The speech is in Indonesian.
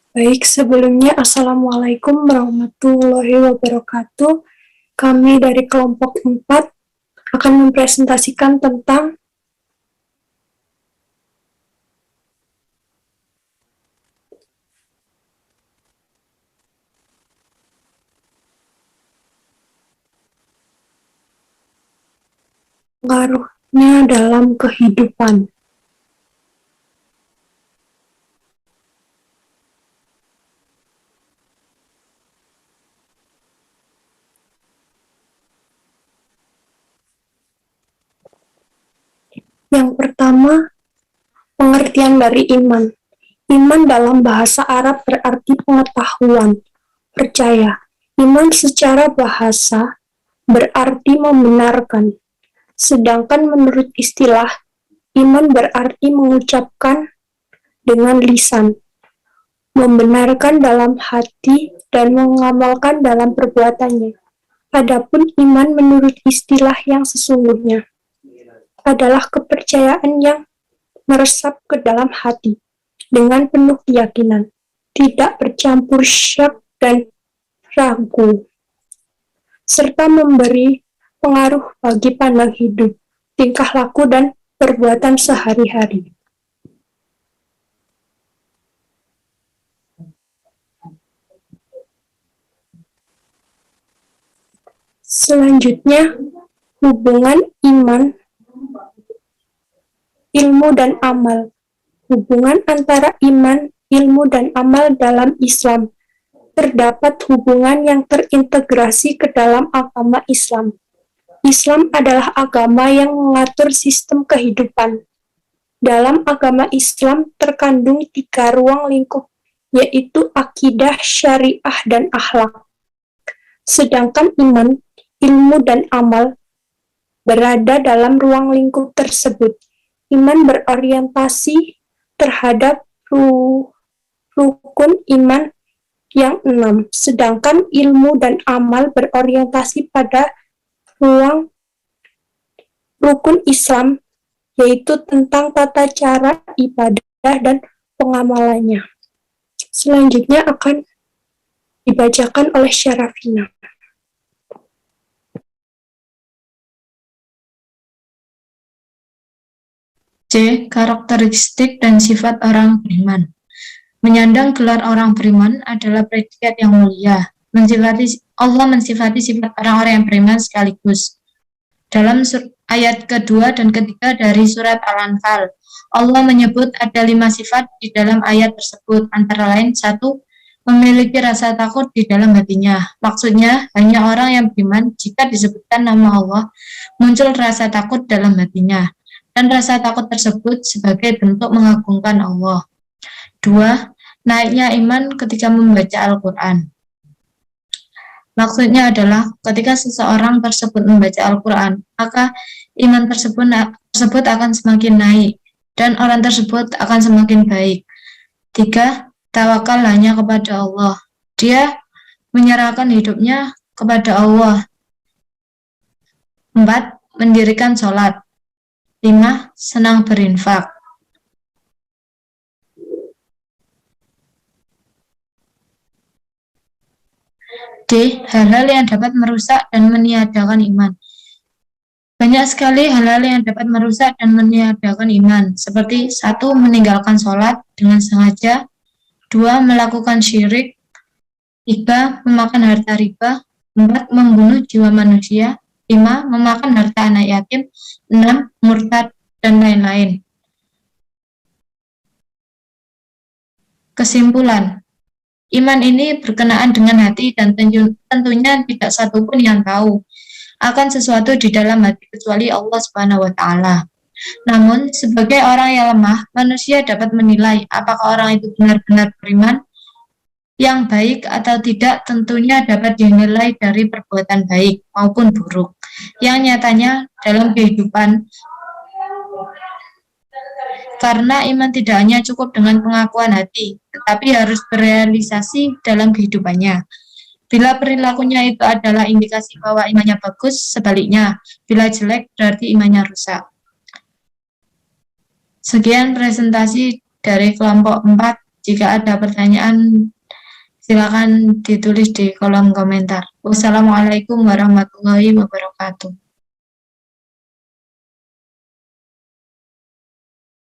Baik, sebelumnya Assalamualaikum warahmatullahi wabarakatuh. Kami dari kelompok 4 akan mempresentasikan tentang pengaruhnya dalam kehidupan. Yang pertama, pengertian dari iman. Iman dalam bahasa Arab berarti pengetahuan, percaya. Iman secara bahasa berarti membenarkan. Sedangkan menurut istilah, iman berarti mengucapkan dengan lisan, membenarkan dalam hati, dan mengamalkan dalam perbuatannya. Adapun iman menurut istilah yang sesungguhnya adalah kepercayaan yang meresap ke dalam hati dengan penuh keyakinan, tidak bercampur syak dan ragu, serta memberi pengaruh bagi pandang hidup, tingkah laku, dan perbuatan sehari-hari. Selanjutnya, hubungan iman, ilmu, dan amal. Hubungan antara iman, ilmu, dan amal dalam Islam. Terdapat hubungan yang terintegrasi ke dalam agama Islam. Islam adalah agama yang mengatur sistem kehidupan. Dalam agama Islam terkandung 3 ruang lingkup, yaitu akidah, syariah, dan akhlak. Sedangkan iman, ilmu, dan amal berada dalam ruang lingkup tersebut. Iman berorientasi terhadap rukun iman yang 6, sedangkan ilmu dan amal berorientasi pada rukun Islam, yaitu tentang tata cara ibadah dan pengamalannya. Selanjutnya akan dibacakan oleh Syarafina. C. Karakteristik dan sifat orang beriman. Menyandang gelar orang beriman adalah predikat yang mulia. Allah mensifati sifat orang-orang yang beriman sekaligus. Dalam ayat kedua dan ketiga dari surat Al-Anfal, Allah menyebut ada 5 sifat di dalam ayat tersebut, antara lain 1. Memiliki rasa takut di dalam hatinya. Maksudnya, hanya orang yang beriman jika disebutkan nama Allah, muncul rasa takut dalam hatinya. Dan rasa takut tersebut sebagai bentuk mengagungkan Allah. 2. Naiknya iman ketika membaca Al-Quran. Maksudnya adalah ketika seseorang tersebut membaca Al-Quran, maka iman tersebut akan semakin naik dan orang tersebut akan semakin baik. 3. Tawakal hanya kepada Allah. Dia menyerahkan hidupnya kepada Allah. 4. Mendirikan sholat. 5. Senang berinfak. D. Hal-hal yang dapat merusak dan meniadakan iman. Banyak sekali hal-hal yang dapat merusak dan meniadakan iman, seperti 1. Meninggalkan sholat dengan sengaja. 2. Melakukan syirik. 3. Memakan harta riba. 4. Membunuh jiwa manusia. 5. Memakan harta anak yatim. 6. Murtad, dan lain-lain. Kesimpulan, iman ini berkenaan dengan hati dan tentunya tidak satupun yang tahu akan sesuatu di dalam hati kecuali Allah Subhanahu wa Ta'ala. Namun, sebagai orang yang lemah, manusia dapat menilai apakah orang itu benar-benar beriman yang baik atau tidak. Tentunya dapat dinilai dari perbuatan baik maupun buruk yang nyatanya dalam kehidupan. Karena iman tidak hanya cukup dengan pengakuan hati, tetapi harus berealisasi dalam kehidupannya. Bila perilakunya itu adalah indikasi bahwa imannya bagus, sebaliknya, bila jelek berarti imannya rusak. Sekian presentasi dari kelompok 4. Jika ada pertanyaan, silakan ditulis di kolom komentar. Wassalamualaikum warahmatullahi wabarakatuh.